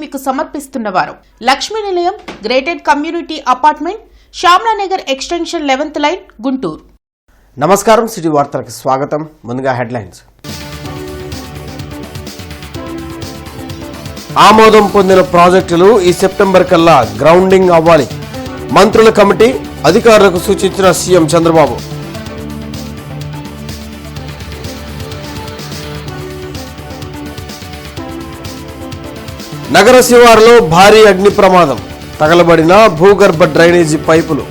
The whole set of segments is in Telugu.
మీకు సమర్పిస్తున్నవారు Lakshmi Nilayam gated community apartment Shyamlanagar extension 11th line Guntur. నమస్కారం, సిటీ వార్తలకు స్వాగతం. ముందుగా హెడ్లైన్స్. ఆమోదం పొందిన ప్రాజెక్టులు ఈ సెప్టెంబర్ కల్లా గ్రౌండింగ్ అవ్వాలి. మంత్రుల కమిటీ అధికారులకు సూచించిన సీఎం చంద్రబాబు. నగర శివారులో భారీ అగ్ని ప్రమాదం, తగలబడిన భూగర్భ డ్రైనేజీ పైపులు.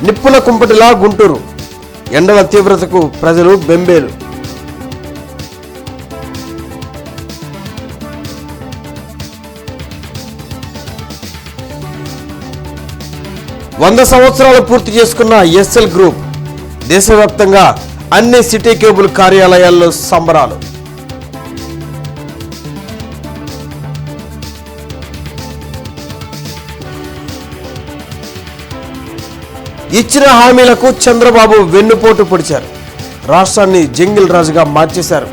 నిప్పుల కుంపటిలా గుంటూరు, ఎండల తీవ్రతకు ప్రజలు బెంబేలు. వంద సంవత్సరాలు పూర్తి చేసుకున్న ఎస్ఎల్ గ్రూప్, దేశవ్యాప్తంగా అన్ని సిటీ కేబుల్ కార్యాలయాల్లో సంబరాలు. ఇచ్చిన హామీలకు చంద్రబాబు వెన్నుపోటు పొడిచారు. రాష్ట్రాన్ని జంగిల్ రాజుగా మార్చేశారు.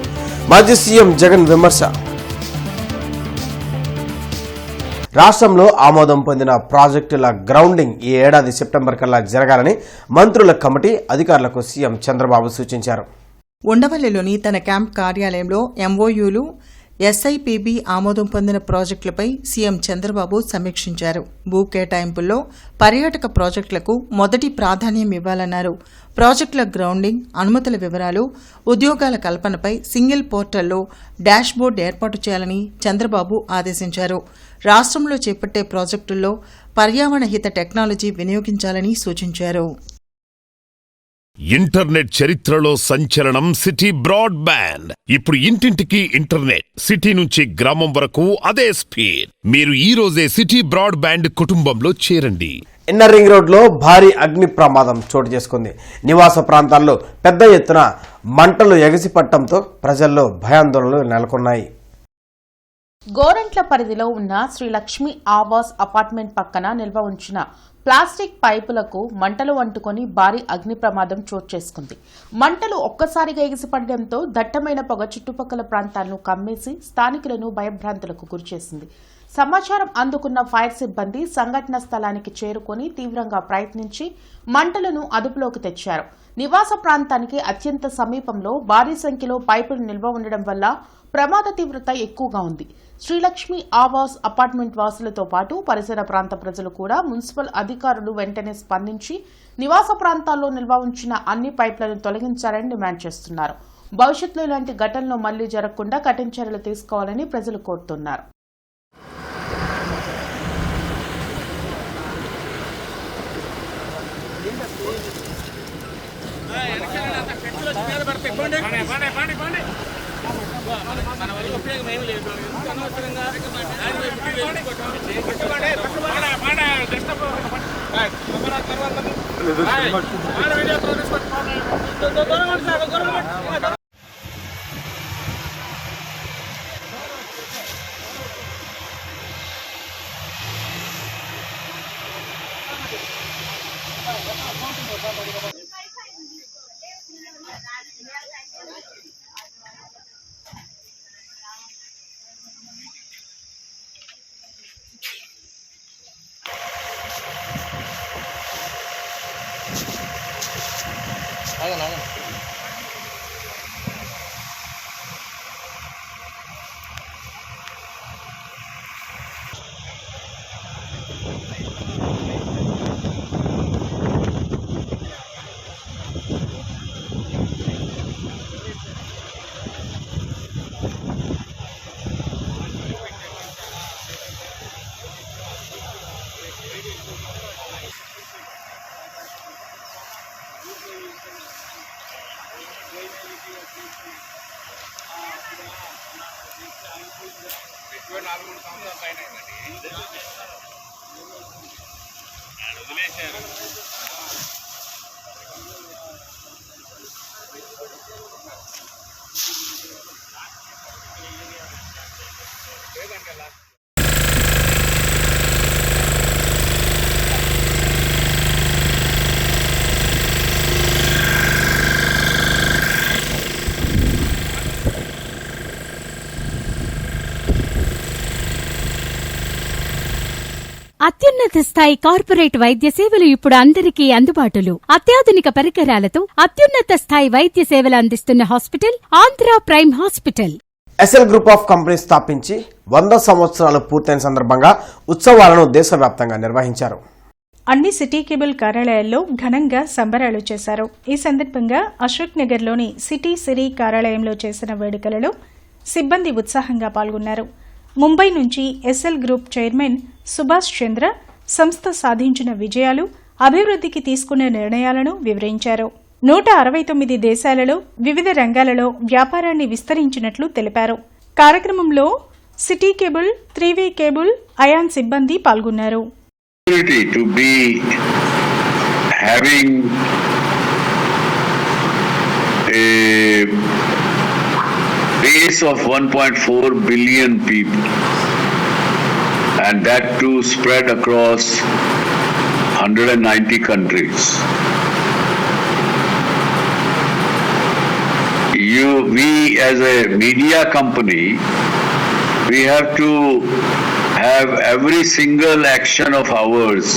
మాజీ సీఎం జగన్ విమర్శ. రాష్ట్రంలో ఆమోదం పొందిన ప్రాజెక్టుల గ్రౌండింగ్ ఈ ఏడాది సెప్టెంబర్ కల్లా జరగాలని మంత్రుల కమిటీ అధికారులకు సీఎం చంద్రబాబు సూచించారు. ఉండవల్లిలోని తన క్యాంప్ కార్యాలయంలో ఎంఓయూలు, ఎస్ఐపిబి ఆమోదం పొందిన ప్రాజెక్టులపై సీఎం చంద్రబాబు సమీక్షించారు. భూ కేటాయింపుల్లో పర్యాటక ప్రాజెక్టులకు మొదటి ప్రాధాన్యం ఇవ్వాలన్నారు. ప్రాజెక్టుల గ్రౌండింగ్, అనుమతుల వివరాలు, ఉద్యోగాల కల్పనపై సింగిల్ పోర్టల్లో డాష్ బోర్డు ఏర్పాటు చేయాలని చంద్రబాబు ఆదేశించారు. రాష్ట్రంలో చేపట్టే ప్రాజెక్టుల్లో పర్యావరణ హిత టెక్నాలజీ వినియోగించాలని సూచించారు. ఇంటర్నెట్ చరిత్రలో సంచలనం సిటీ బ్రాడ్బ్యాండ్. ఇప్పుడు ఇంటింటికి ఇంటర్నెట్, సిటీ నుంచి గ్రామం వరకు అదే స్పీడ్. మీరు ఈ రోజే సిటీ బ్రాడ్బ్యాండ్ కుటుంబంలో చేరండి. ఇన్నర్ రింగ్ రోడ్ లో భారీ అగ్ని ప్రమాదం చోటు చేసుకుంది. నివాస ప్రాంతాల్లో పెద్ద ఎత్తున మంటలు ఎగసిపట్టడంతో ప్రజల్లో భయాందోళనలు నెలకొన్నాయి. గోరంట్ల పరిధిలో ఉన్న శ్రీ లక్ష్మీ ఆవాస్ అపార్ట్మెంట్ పక్కన నిల్వ ఉంచిన ప్లాస్టిక్ పైపులకు మంటలు అంటుకొని భారీ అగ్ని ప్రమాదం చోటు చేసుకుంది. మంటలు ఒక్కసారిగా ఎగిసిపడడంతో దట్టమైన పొగ చుట్టుపక్కల ప్రాంతాలను కమ్మేసి స్థానికులను భయభ్రాంతులకు గురిచేసింది. సమాచారం అందుకున్న ఫైర్ సిబ్బంది సంఘటన స్థలానికి చేరుకొని తీవ్రంగా ప్రయత్నించి మంటలను అదుపులోకి తెచ్చారు. నివాస ప్రాంతానికి అత్యంత సమీపంలో భారీ సంఖ్యలో పైపులు నిల్వ ఉండడం వల్ల ప్రమాద తీవ్రత ఎక్కువగా ఉంది. శ్రీలక్ష్మి ఆవాస్ అపార్ట్మెంట్ వాసులతో పాటు పరిసర ప్రాంత ప్రజలు కూడా మున్సిపల్ అధికారులు వెంటనే స్పందించి నివాస ప్రాంతాల్లో నిల్వ ఉంచిన అన్ని పైప్లను తొలగించాలని డిమాండ్ చేస్తున్నారు. భవిష్యత్తులో ఇలాంటి ఘటనలు మళ్లీ జరగకుండా కఠిన చర్యలు తీసుకోవాలని ప్రజలు కోరుతున్నారు. అత్యున్నత స్థాయి కార్పొరేట్ వైద్య సేవలు ఇప్పుడు అందరికీ అందుబాటులో. అత్యాధునిక పరికరాలతో అత్యున్నత స్థాయి వైద్య సేవలు అందిస్తున్న hospital Andhra prime hospital. SL group of companies స్థాపించి 100 సంవత్సరాలు పూర్తయిన సందర్భంగా ఉత్సవాలను దేశవ్యాప్తంగా నిర్వహించారు. అన్ని సిటీ కేబుల్ కార్యాలయాల్లో ఘనంగా సంబరాలు చేశారు. ఈ సందర్భంగా అశోక్ నగర్లోని సిటీ సిరీ కార్యాలయంలో చేసిన వేడుకలలో సిబ్బంది ఉత్సాహంగా పాల్గొన్నారు. ముంబై నుంచి ఎస్ఎల్ గ్రూప్ చైర్మన్ సుభాష్ చంద్ర సంస్థ సాధించిన విజయాలు, అభివృద్ధికి తీసుకున్న నిర్ణయాలను వివరించారు. 169 దేశాలలో వివిధ రంగాలలో వ్యాపారాన్ని విస్తరించినట్లు తెలిపారు. కార్యక్రమంలో city cable, 3V cable, ion సిబ్బంది పాల్గొన్నారు. To be having a base of 1.4 billion people, and that too spread across 190 countries. We as a media company, we have to have every single action of ours.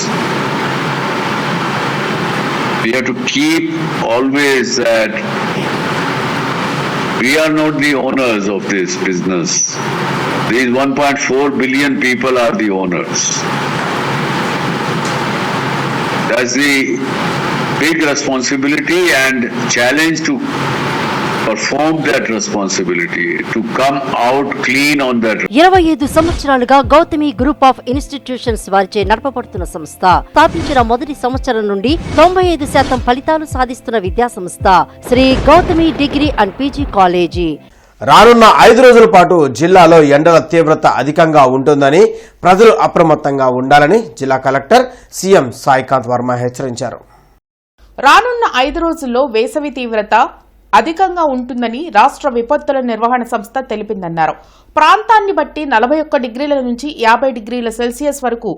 We have to keep always that we are not the owners of this business. These 1.4 billion people are the owners. That's the big responsibility and challenge to perform that responsibility, to come out clean on that. 25 సంవత్సరాలుగా గౌతమి గ్రూప్ ఆఫ్ ఇన్స్టిట్యూషన్స్ వారిచే నడపబడుతున్న సంస్థ. స్థాపించిన మొదటి సంవత్సరం నుండి 95% ఫలితాలు సాధిస్తున్న విద్యా సంస్థ Shri Gautami degree and PG college. రానున్న 5 రోజుల పాటు జిల్లాలో ఎండల తీవ్రత అధికంగా ఉంటుందని, ప్రజలు అప్రమత్తంగా ఉండాలని జిల్లా కలెక్టర్ సీఎం సాయికాంత్ వర్మ హెచ్చరించారు. రానున్న 5 రోజుల్లో వేసవి తీవ్రత అధికంగా ఉంటుందని రాష్ట్ర విపత్తుల నిర్వహణ సంస్థ తెలిపిందన్నారు. ప్రాంతాన్ని బట్టి 41 డిగ్రీల నుంచి 50 డిగ్రీల సెల్సియస్ వరకు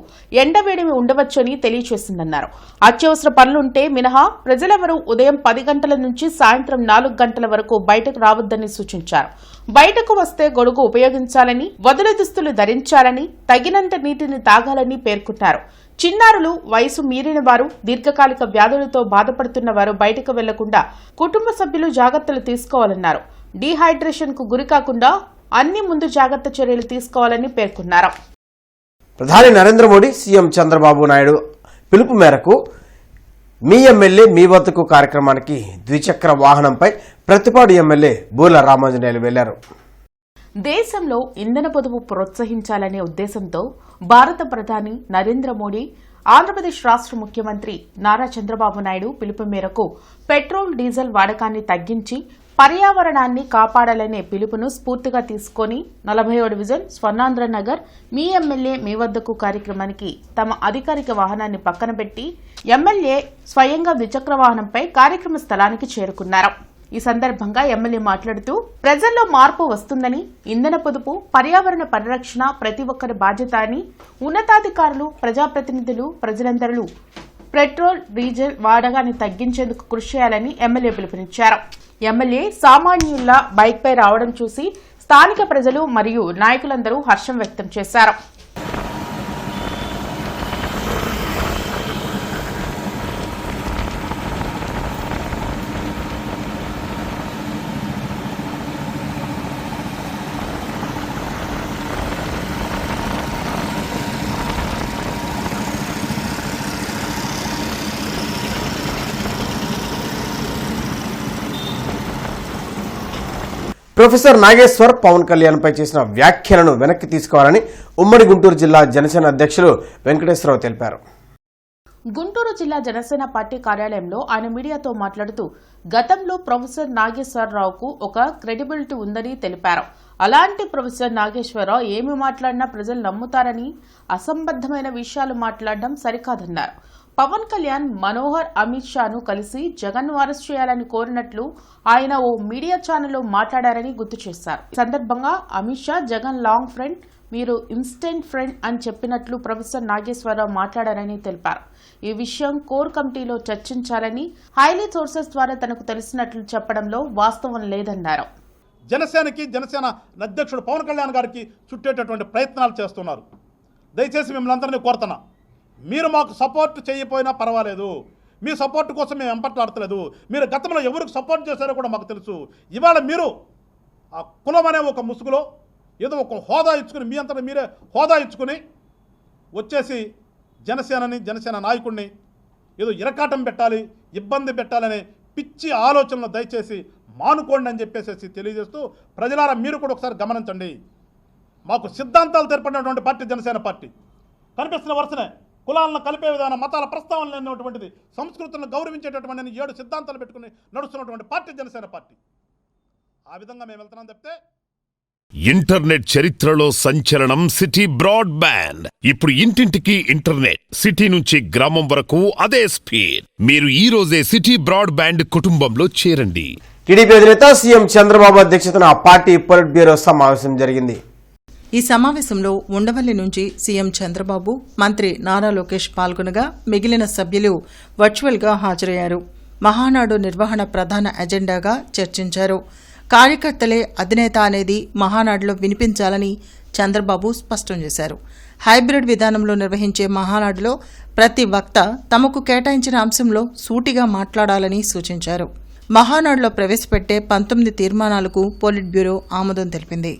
ఎండవేడిమి ఉండవచ్చని తెలియజేసిందన్నారు. అత్యవసర పనులుంటే మినహా ప్రజలెవరూ ఉదయం 10 గంటల నుంచి సాయంత్రం 4 గంటల వరకు బయటకు రావద్దని సూచించారు. బయటకు వస్తే గొడుగు ఉపయోగించాలని, వదులు దుస్తులు ధరించాలని, తగినంత నీటిని తాగాలని పేర్కొన్నారు. చిన్నారులు, వయసు మీరిన వారు, దీర్ఘకాలిక వ్యాధులతో బాధపడుతున్న వారు బయటకు వెళ్లకుండా కుటుంబ సభ్యులు జాగ్రత్తలు తీసుకోవాలన్నారు. డీహైడ్రేషన్ కు గురికాకుండా అన్ని ముందు జాగ్రత్త చర్యలు తీసుకోవాలని పేర్కొన్నారు. ప్రధాని నరేంద్ర మోడీ, సీఎం చంద్రబాబు నాయుడు పిలుపు మేరకు మీ ఎమ్మెల్యే మీ వద్దకు కార్యక్రమానికి ద్విచక్ర వాహనంపై ప్రతిపాడు ఎమ్మెల్యే బూర్ల రామాంజనేయులు వెళ్లారు. దేశంలో ఇంధన పొదుపు ప్రోత్సహించాలనే ఉద్దేశంతో భారత ప్రధాని నరేంద్ర మోడీ, ఆంధ్రప్రదేశ్ రాష్ట్ర ముఖ్యమంత్రి నారా చంద్రబాబు నాయుడు పిలుపు మేరకు పెట్రోల్, డీజిల్ వాడకాన్ని తగ్గించి పర్యావరణాన్ని కాపాడాలనే పిలుపును స్ఫూర్తిగా తీసుకుని 40వ డివిజన్ స్వర్ణాంధ్ర నగర్ మీ ఎమ్మెల్యే మీ వద్దకు కార్యక్రమానికి తమ అధికారిక వాహనాన్ని పక్కన పెట్టి ఎమ్మెల్యే స్వయంగా ద్విచక్ర వాహనంపై కార్యక్రమ స్థలానికి చేరుకున్నారు. ఈ సందర్భంగా ఎమ్మెల్యే మాట్లాడుతూ ప్రజల్లో మార్పు వస్తుందని, ఇంధన పొదుపు, పర్యావరణ పరిరక్షణ ప్రతి ఒక్కరి బాధ్యత అని, ఉన్నతాధికారులు, ప్రజాప్రతినిధులు, ప్రజలందరూ పెట్రోల్, డీజిల్ వాడకాన్ని తగ్గించేందుకు కృషి చేయాలని ఎమ్మెల్యే పిలుపునిచ్చారు. ఎమ్మెల్యే సామాన్యుల్లా బైక్పై రావడం చూసి స్థానిక ప్రజలు మరియు నాయకులందరూ హర్షం వ్యక్తం చేశారు. ప్రొఫెసర్ నాగేశ్వర్ పవన్ కళ్యాణ్ పై చేసిన వ్యాఖ్యలను వెనక్కి తీసుకోవాలని ఉమ్మడి గుంటూరు జిల్లా జనసేన అధ్యక్షులు వెంకటేశ్వరరావు తెలిపారు. గుంటూరు జిల్లా జనసేన పార్టీ కార్యాలయంలో ఆయన మీడియాతో మాట్లాడుతూ గతంలో ప్రొఫెసర్ నాగేశ్వరరావుకు ఒక క్రెడిబిలిటీ ఉందని తెలిపారు. అలాంటి ప్రొఫెసర్ నాగేశ్వరరావు ఏమి మాట్లాడినా ప్రజలు నమ్ముతారని, అసంబద్ధమైన విషయాలు మాట్లాడడం సరికాదన్నారు. పవన్ కళ్యాణ్ మనోహర్, అమిత్ షాను కలిసి జగన్ అరెస్ట్ చేయాలని కోరినట్లు ఆయన ఓ మీడియా ఛానల్లో మాట్లాడారని గుర్తు చేశారు. ఈ సందర్భంగా అమిత్ షా జగన్ లాంగ్ ఫ్రెండ్, మీరు ఇన్స్టెంట్ ఫ్రెండ్ అని చెప్పినట్లు ప్రొఫెసర్ నాగేశ్వరరావు మాట్లాడారని తెలిపారు. ఈ విషయం కోర్ కమిటీలో చర్చించాలని, హైలీ సోర్సెస్ ద్వారా తనకు తెలిసినట్లు చెప్పడంలో వాస్తవం లేదన్నారు. జనసేన అధ్యక్షుడు పవన్ కళ్యాణ్ గారికి చుట్టేటటువంటి ప్రయత్నాలు చేస్తున్నారు. దయచేసి మిమ్మల్ని అందరినీ కోరుతున్నా, మీరు మాకు సపోర్ట్ చేయకపోయినా పర్వాలేదు, మీ సపోర్ట్ కోసం మేము వెంపట్లాడతలేదు. మీరు గతంలో ఎవరికి సపోర్ట్ చేశారో కూడా మాకు తెలుసు. ఇవాళ మీరు ఆ కులం అనే ఒక ముసుగులో ఏదో ఒక హోదా ఇచ్చుకుని, మీ అంతటా మీరే హోదా ఇచ్చుకుని వచ్చేసి జనసేన నాయకుడిని ఏదో ఇరకాటం పెట్టాలి, ఇబ్బంది పెట్టాలనే పిచ్చి ఆలోచనలు దయచేసి మానుకోండి అని చెప్పేసి తెలియజేస్తూ, ప్రజలారా మీరు కూడా ఒకసారి గమనించండి. మాకు సిద్ధాంతాలు తెరపడినటువంటి పార్టీ జనసేన పార్టీ. కనిపిస్తున్న వరుసనే కులాలను కలిపే విధానం, మతాల ప్రస్తావన లేనటువంటిది, సంస్కృతులను గౌరవించేటటువంటి 7 సిద్ధాంతాలు పెట్టుకుని నడుస్తున్నటువంటి పార్టీ జనసేన పార్టీ. ఆ విధంగా మేము వెళ్తున్నాం తప్పితే ఇంటర్నెట్ చరిత్రలో సంచలనం సిటీ బ్రాడ్బ్యాండ్. ఇప్పుడు ఇంటింటికి ఇంటర్నెట్, సిటీ నుంచి గ్రామం వరకు అదే స్పీడ్. మీరు ఈ రోజే సిటీ బ్రాడ్బ్యాండ్ కుటుంబంలో చేరండి. టీడీపీ అధినేత సీఎం చంద్రబాబు అధ్యక్షతన పార్టీ పొలిట్ బ్యూరో సమావేశం జరిగింది. ఈ సమావేశంలో ఉండవల్లి నుంచి సీఎం చంద్రబాబు, మంత్రి నారా లోకేష్ పాల్గొనగా మిగిలిన సభ్యులు వర్చువల్గా హాజరయ్యారు. మహానాడు నిర్వహణ ప్రధాన ఎజెండాగా చర్చించారు. కార్యకర్తలే అధినేత అనేది మహానాడులో వినిపించాలని చంద్రబాబు స్పష్టం చేశారు. హైబ్రిడ్ విధానంలో నిర్వహించే మహానాడులో ప్రతి వక్త తమకు కేటాయించిన అంశంలో సూటిగా మాట్లాడాలని సూచించారు. మహానాడులో ప్రవేశపెట్టే 19 తీర్మానాలకు పోలిట్ బ్యూరో ఆమోదం తెలిపింది.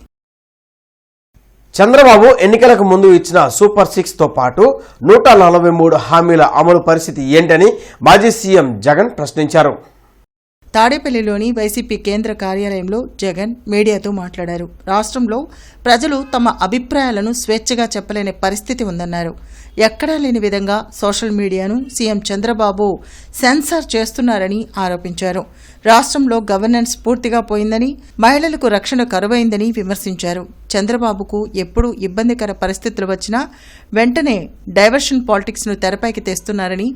చంద్రబాబు ఎన్నికలకు ముందు ఇచ్చిన సూపర్ 6తో పాటు 143 హామీల అమలు పరిస్థితి ఏంటని మాజీ సీఎం జగన్ ప్రశ్నించారు. తాడేపల్లిలోని వైసీపీ కేంద్ర కార్యాలయంలో జగన్ మీడియాతో మాట్లాడారు. రాష్ట్రంలో ప్రజలు తమ అభిప్రాయాలను స్వేచ్ఛగా చెప్పలేని పరిస్థితి ఉందన్నారు. ఎక్కడా లేని విధంగా సోషల్ మీడియాను సీఎం చంద్రబాబు సెన్సార్ చేస్తున్నారని ఆరోపించారు. రాష్ట్రంలో గవర్నెన్స్ పూర్తిగా పోయిందని, మహిళలకు రక్షణ కరువైందని విమర్శించారు. చంద్రబాబుకు ఎప్పుడు ఇబ్బందికర పరిస్థితులు వచ్చినా వెంటనే డైవర్షన్ పాలిటిక్స్ ను తెరపైకి తెస్తున్నారని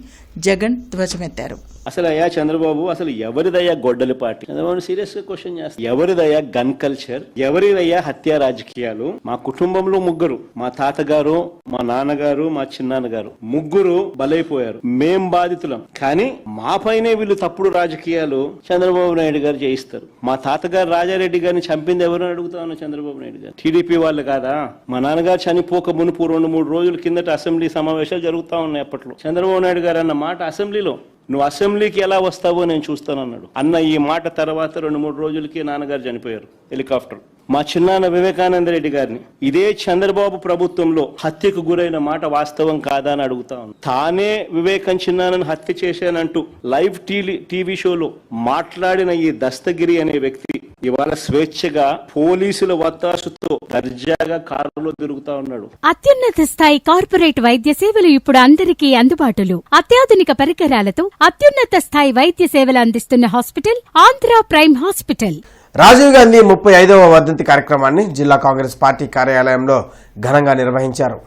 జగన్ ధ్వజమెత్తారు. అసలు అయ్యా చంద్రబాబు, అసలు ఎవరిదయ్యా గొడ్డలి పార్టీ? చంద్రబాబు సీరియస్ గా క్వశ్చన్ చేస్తారు. ఎవరిదయ్యా గన్ కల్చర్? ఎవరిదయ్యా హత్యా రాజకీయాలు? మా కుటుంబంలో 3, మా తాతగారు, మా నాన్నగారు, మా చిన్నాన్నగారు 3 బలైపోయారు. మేం బాధితులం. కానీ మా పైనే వీళ్ళు తప్పుడు రాజకీయాలు చంద్రబాబు నాయుడు గారు చేయిస్తారు. మా తాతగారు రాజారెడ్డి గారిని చంపింది ఎవరు అడుగుతా ఉన్నా చంద్రబాబు నాయుడు గారు. టీడీపీ వాళ్ళు కాదా? మా నాన్నగారు చనిపోక మునుపు 2-3 రోజుల కిందట అసెంబ్లీ సమావేశాలు జరుగుతా ఉన్నాయి. అప్పట్లో చంద్రబాబు నాయుడు గారు అన్న మాట అసెంబ్లీలో, నువ్వు అసెంబ్లీకి ఎలా వస్తావో నేను చూస్తానన్నాడు. అన్న ఈ మాట తర్వాత 2-3 రోజులకి నాన్నగారు చనిపోయారు హెలికాప్టర్. మా చిన్నాన్న వివేకానంద రెడ్డి గారిని ఇదే చంద్రబాబు ప్రభుత్వంలో హత్యకు గురైన మాట వాస్తవం కాదా అని అడుగుతా ఉంది. తానే వివేకం చిన్నాన్నను హత్య చేశానంటూ లైవ్ టీవీ షోలో మాట్లాడిన ఈ దస్తగిరి అనే వ్యక్తి ఇవాళ స్వేచ్ఛగా పోలీసుల వత్తాసుతో దర్జాగా కారులో తిరుగుతా ఉన్నాడు. అత్యున్నత స్థాయి కార్పొరేట్ వైద్య సేవలు ఇప్పుడు అందరికీ అందుబాటులో. అత్యాధునిక పరికరాలతో అత్యున్నత స్థాయి వైద్య సేవలు అందిస్తున్న hospital Andhra prime hospital. Rajiv Gandhi 35వ వర్ధంతి కార్యక్రమాన్ని జిల్లా కాంగ్రెస్ పార్టీ కార్యాలయంలో ఘనంగా నిర్వహించారు.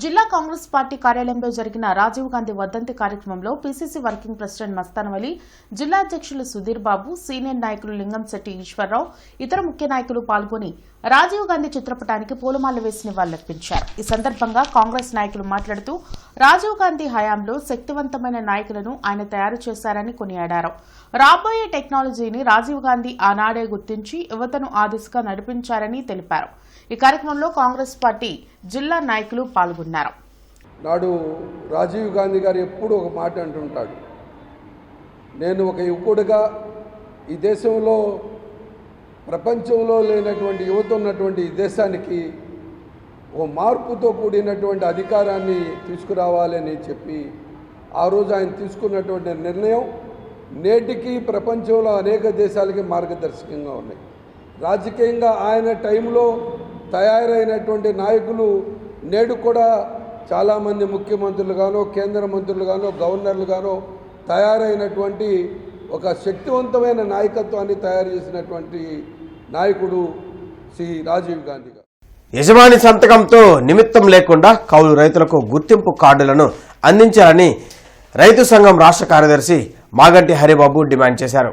జిల్లా కాంగ్రెస్ పార్టీ కార్యాలయంలో జరిగిన రాజీవ్ గాంధీ వర్ధంతి కార్యక్రమంలో పీసీసీ వర్కింగ్ ప్రెసిడెంట్ మస్తాన్ వలి, జిల్లా అధ్యక్షులు సుధీర్ బాబు, సీనియర్ నాయకులు లింగంశెట్టి ఈశ్వరరావు, ఇతర ముఖ్య నాయకులు పాల్గొని రాజీవ్ గాంధీ చిత్రపటానికి పూలమాల వేసి నివాళులర్పించారు. ఈ సందర్భంగా కాంగ్రెస్ నాయకులు మాట్లాడుతూ రాజీవ్ గాంధీ హయాంలో శక్తివంతమైన నాయకులను ఆయన తయారు చేశారని కొనియాడారు. రాబోయే టెక్నాలజీని రాజీవ్ గాంధీ ఆనాడే గుర్తించి యువతను ఆ దిశగా నడిపించారని తెలిపారు. ఈ కార్యక్రమంలో కాంగ్రెస్ పార్టీ జిల్లా నాయకులు పాల్గొన్నారు. నాడు రాజీవ్ గాంధీ గారు ఎప్పుడు ఒక మాట అంటుంటాడు, నేను ఒక యువకుడిగా ఈ దేశంలో ప్రపంచంలో లేనటువంటి యువత ఉన్నటువంటి ఈ దేశానికి ఓ మార్పుతో కూడినటువంటి అధికారాన్ని తీసుకురావాలని చెప్పి ఆ రోజు ఆయన తీసుకున్నటువంటి నిర్ణయం నేటికి ప్రపంచంలో అనేక దేశాలకి మార్గదర్శకంగా ఉన్నాయి. రాజకీయంగా ఆయన టైంలో తయారైనటువంటి నాయకులు నేడు కూడా చాలామంది ముఖ్యమంత్రులుగానో, కేంద్ర మంత్రులుగానో, గవర్నర్లుగానో తయారైనటువంటి ఒక శక్తివంతమైన నాయకత్వాన్ని తయారు చేసినటువంటి నాయకుడు శ్రీ రాజీవ్ గాంధీ గారు. యజమాని సంతకంతో నిమిత్తం లేకుండా కౌలు రైతులకు గుర్తింపు కార్డులను అందించాలని రైతు సంఘం రాష్ట్ర కార్యదర్శి మాగంటి హరిబాబు డిమాండ్ చేశారు.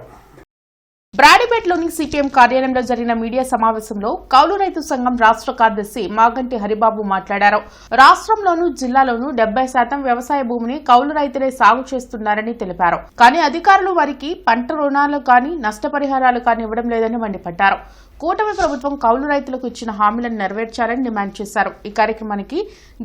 బ్రాడీపేటలోని సిపిఎం కార్యాలయంలో జరిగిన మీడియా సమావేశంలో కౌలు రైతు సంఘం రాష్ట్ర కార్యదర్శి మాగంటి హరిబాబు మాట్లాడారు. రాష్ట్రంలోనూ జిల్లాలోనూ 70% వ్యవసాయ భూమిని కౌలు రైతులే సాగు చేస్తున్నారని తెలిపారు. కానీ అధికారులు వారికి పంట రుణాలు కానీ నష్టపరిహారాలు కానీ ఇవ్వడం లేదని మండిపడ్డారు. కూటమి ప్రభుత్వం కౌలు రైతులకు ఇచ్చిన హామీలను నెరవేర్చాలని డిమాండ్ చేశారు. ఈ కార్యక్రమానికి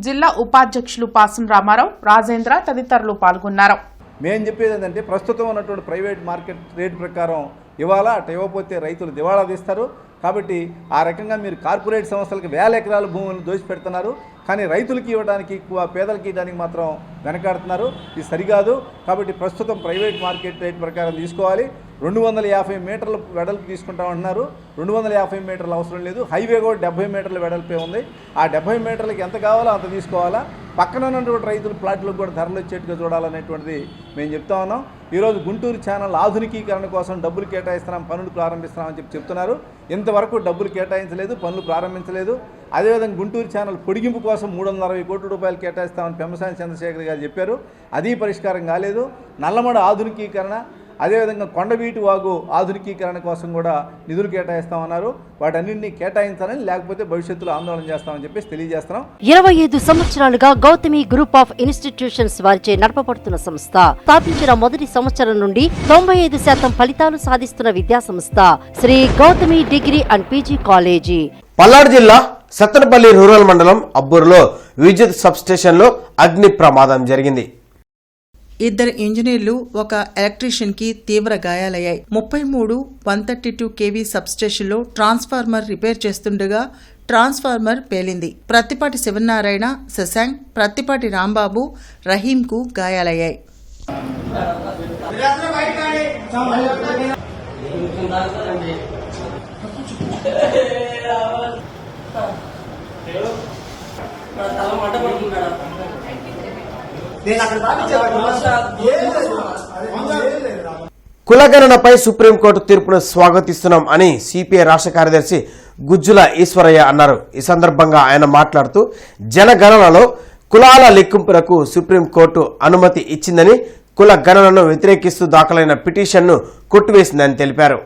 జిల్లా ఉపాధ్యక్షులు పాసం రామారావు, రాజేంద్ర తదితరులు పాల్గొన్నారు. మేము చెప్పేది ఏంటంటే ప్రస్తుతం ఉన్నటువంటి ప్రైవేట్ మార్కెట్ రేట్ ప్రకారం ఇవాళ అటు ఇవ్వకపోతే రైతులు దివాళా తీస్తారు. కాబట్టి ఆ రకంగా మీరు కార్పొరేట్ సంస్థలకు 1000 ఎకరాల భూములను దోచిపెడుతున్నారు. కానీ రైతులకి ఇవ్వడానికి పేదలకి ఇవ్వడానికి మాత్రం వెనకాడుతున్నారు. ఇది సరికాదు. కాబట్టి ప్రస్తుతం ప్రైవేట్ మార్కెట్ రేట్ ప్రకారం తీసుకోవాలి. 250 మీటర్ల వెడల్పు తీసుకుంటామంటున్నారు. 250 మీటర్లు అవసరం లేదు. హైవే కూడా 70 మీటర్ల వెడల్పే ఉంది. ఆ 70 మీటర్లకి ఎంత కావాలో అంత తీసుకోవాలా. పక్కన ఉన్నటువంటి రైతుల ప్లాట్లకు కూడా ధరలు వచ్చేట్టుగా చూడాలనేటువంటిది మేము చెప్తా ఉన్నాం. ఈరోజు గుంటూరు ఛానల్ ఆధునికీకరణ కోసం డబ్బులు కేటాయిస్తున్నాం, పనులు ప్రారంభిస్తున్నామని చెప్తున్నారు. ఇంతవరకు డబ్బులు కేటాయించలేదు, పనులు ప్రారంభించలేదు. అదేవిధంగా గుంటూరు ఛానల్ పొడిగింపు కోసం 360 కోట్ల రూపాయలు కేటాయిస్తామని పెమ్మసాని చంద్రశేఖర్ గారు చెప్పారు. అది పరిష్కారం కాలేదు. నల్లమడ ఆధునికీకరణ, అదేవిధంగా కొండవీటి వాగు ఆధునికీకరణ కోసం కూడా నిధులు కేటాయిస్తామన్నారు. వాటన్నింటినీ కేటాయించాలని, లేకపోతే భవిష్యత్తులో ఆందోళన చేస్తామని చెప్పేసి తెలియజేస్తున్నాం. 25 సంవత్సరాలుగా గౌతమి గ్రూప్ ఆఫ్ ఇన్స్టిట్యూషన్స్ వారిచే నడపబడుతున్న సంస్థ. స్థాపించిన మొదటి సంవత్సరం నుండి 95% ఫలితాలు సాధిస్తున్న విద్యా సంస్థ Shri Gautami degree and PG college. Palnadu జిల్లా సత్తెనపల్లి రూరల్ మండలం అబ్బూరులో విద్యుత్ సబ్స్టేషన్లో అగ్ని ప్రమాదం జరిగింది. 2 ఇంజనీర్లు, ఒక ఎలక్ట్రీషియన్ కి తీవ్ర గాయాలయ్యాయి. 33 132 kV సబ్స్టేషన్లో ట్రాన్స్ఫార్మర్ రిపేర్ చేస్తుండగా ట్రాన్స్ఫార్మర్ పేలింది. ప్రత్తిపాటి శివనారాయణ, శశాంక్, ప్రత్తిపాటి రాంబాబు, రహీంకు గాయాలయ్యాయి. కులగణనపై సుప్రీంకోర్టు తీర్పును స్వాగతిస్తున్నాం అని సిపిఐ రాష్ట్ర కార్యదర్శి గుజ్జుల ఈశ్వరయ్య అన్నారు. ఈ సందర్భంగా ఆయన మాట్లాడుతూ జనగణనలో కులాల లెక్కింపులకు సుప్రీంకోర్టు అనుమతి ఇచ్చిందని, కుల గణనను వ్యతిరేకిస్తూ దాఖలైన పిటిషన్ను కొట్టివేసిందని తెలిపారు.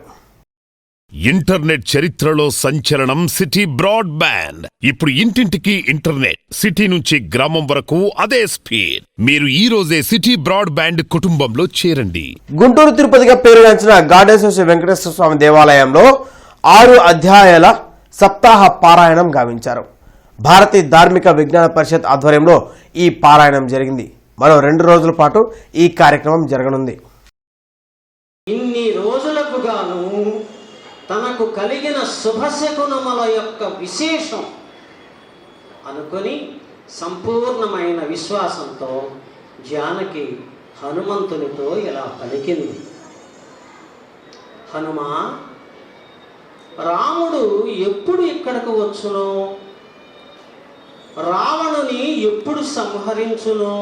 ఇంటర్నెట్ చరిత్రలో సంచలనం సిటీ బ్రాడ్బ్యాండ్. ఇప్పుడు ఇంటింటికి ఇంటర్నెట్, సిటీ నుంచి గ్రామం వరకు అదే స్పీడ్. మీరు ఈ రోజే సిటీ బ్రాడ్బ్యాండ్ కుటుంబంలో చేరండి. గుంటూరు తిరుపతిగా పేరుగాంచిన గార్డెన్స్ శ్రీ వెంకటేశ్వర స్వామి దేవాలయంలో 6 అధ్యాయాల సప్తాహ పారాయణం గావించారు. భారతీయ ధార్మిక విజ్ఞాన పరిషత్ ఆధ్వర్యంలో ఈ పారాయణం జరిగింది. మరో 2 రోజుల పాటు ఈ కార్యక్రమం జరగనుంది. ఇన్ని రోజులకు గాను తనకు కలిగిన శుభశకునముల యొక్క విశేషం అనుకొని సంపూర్ణమైన విశ్వాసంతో జానకి హనుమంతునితో ఇలా పలికింది. హనుమా, రాముడు ఎప్పుడు ఇక్కడకు వచ్చునో, రావణుని ఎప్పుడు సంహరించునో,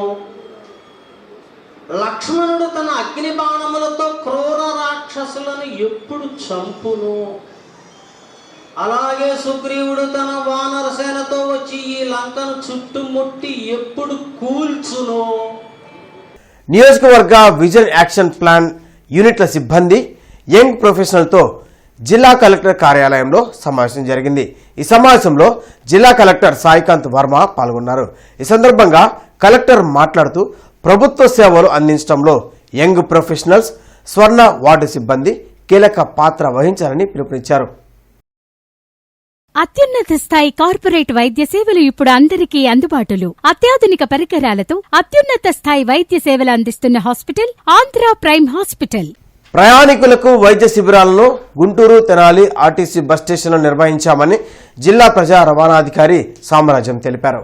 లక్ష్మణుడు తన అగ్ని బాణములతో క్రూర రాక్షసులను ఎప్పుడు చంపును, అలాగే సుగ్రీవుడు తన వానర సేనతో వచ్చి ఈ లంకను చుట్టుముట్టి ఎప్పుడు కూల్చును. నియోజకవర్గ విజన్ యాక్షన్ ప్లాన్ యూనిట్ల సిబ్బంది, యంగ్ ప్రొఫెషనల్తో జిల్లా కలెక్టర్ కార్యాలయంలో సమావేశం జరిగింది. ఈ సమావేశంలో జిల్లా కలెక్టర్ సాయికాంత్ వర్మ పాల్గొన్నారు. ఈ సందర్భంగా కలెక్టర్ మాట్లాడుతూ ప్రభుత్వ సేవలు అందించడంలో యంగ్ ప్రొఫెషనల్స్, స్వర్ణ వార్డు సిబ్బంది కీలక పాత్ర వహించాలని పిలుపునిచ్చారు. అత్యున్నత స్థాయి కార్పొరేట్ వైద్య సేవలు ఇప్పుడు అందరికీ అందుబాటులో. అత్యాధునిక పరికరాలతో అత్యున్నత స్థాయి వైద్య సేవలు అందిస్తున్న హాస్పిటల్ ఆంధ్ర ప్రైమ్ హాస్పిటల్. ప్రయాణికులకు వైద్య శిబిరాలను గుంటూరు, తెనాలి ఆర్టీసీ బస్ స్టేషన్లో నిర్వహించామని జిల్లా ప్రజా రవాణాధికారి సామ్రాజ్యం తెలిపారు.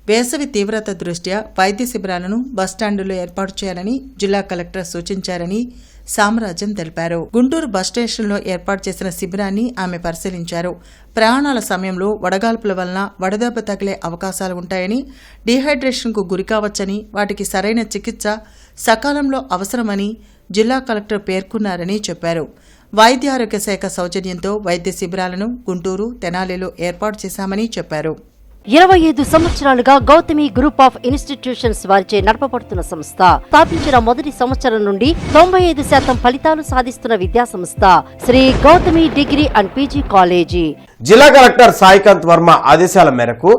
వేసవి తీవ్రత దృష్ట్యా వైద్య శిబిరాలను బస్టాండులో ఏర్పాటు చేయాలని జిల్లా కలెక్టర్ సూచించారని సామ్రాజ్యం తెలిపారు. గుంటూరు బస్ స్టేషన్లో ఏర్పాటు చేసిన శిబిరాన్ని ఆమె పరిశీలించారు. ప్రయాణాల సమయంలో వడగాల్పుల వలన వడదెబ్బ తగిలే అవకాశాలు ఉంటాయని, డీహైడ్రేషన్కు గురికావచ్చని, వాటికి సరైన చికిత్స సకాలంలో అవసరమని జిల్లా కలెక్టర్ పేర్కొన్నారని చెప్పారు. వైద్య ఆరోగ్య శాఖ సౌజన్యంతో వైద్య శిబిరాలను గుంటూరు, తెనాలిలో ఏర్పాటు చేశామని చెప్పారు. 25 సంవత్సరాలుగా గౌతమి గ్రూప్ ఆఫ్ ఇన్స్టిట్యూషన్స్ వారిచే నడపబడుతున్న సంస్థ. స్థాపించిన మొదటి సంవత్సరం నుండి 95% ఫలితాలు సాధిస్తున్న విద్యా సంస్థ Shri Gautami degree and PG college. జిల్లా కలెక్టర్ సాయికాంత్ వర్మ ఆదేశాల మేరకు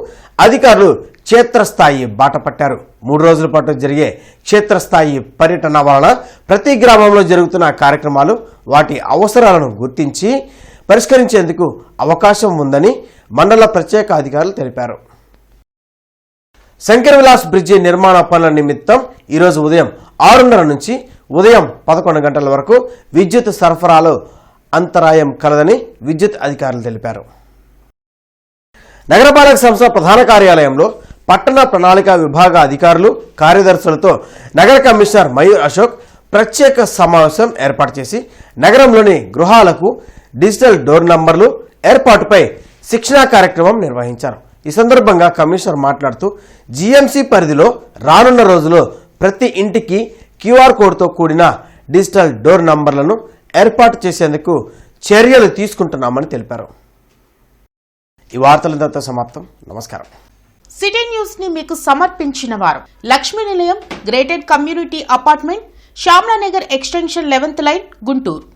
అధికారులు క్షేత్రస్థాయి బాట పట్టారు. 3 రోజుల పాటు జరిగే క్షేత్రస్థాయి పర్యటన వలన ప్రతి గ్రామంలో జరుగుతున్న కార్యక్రమాలు వాటి అవసరాలను గుర్తించి పరిష్కరించేందుకు అవకాశం ఉందని మండల ప్రత్యేక అధికారులు తెలిపారు. శంకర్ విలాస్ బ్రిడ్జి నిర్మాణ పనుల నిమిత్తం ఈరోజు ఉదయం 6:30 నుంచి ఉదయం 11 గంటల వరకు విద్యుత్ సరఫరాలో అంతరాయం కలదని విద్యుత్ అధికారులు తెలిపారు. నగరపాలక సంస్థ ప్రధాన కార్యాలయంలో పట్టణ ప్రణాళిక విభాగ అధికారులు కార్యదర్శులతో నగర కమిషనర్ మయూర్ అశోక్ ప్రత్యేక సమావేశం ఏర్పాటు చేసి నగరంలోని గృహాలకు డిజిటల్ డోర్ నంబర్లు ఏర్పాటుపై శిక్షణా కార్యక్రమం నిర్వహించారు. ఈ సందర్భంగా కమిషనర్ మాట్లాడుతూ జీఎంసీ పరిధిలో రానున్న రోజుల్లో ప్రతి ఇంటికి క్యూఆర్ కోడ్తో కూడిన డిజిటల్ డోర్ నంబర్లను ఏర్పాటు చేసేందుకు చర్యలు తీసుకుంటున్నామని తెలిపారు. ఈ వార్తలంతా సమాప్తం. నమస్కారం. సిటీ న్యూస్ ని మీకు సమర్పించిన వారు Lakshmi Nilayam gated community apartment, Shyamlanagar extension 11th line, Guntur.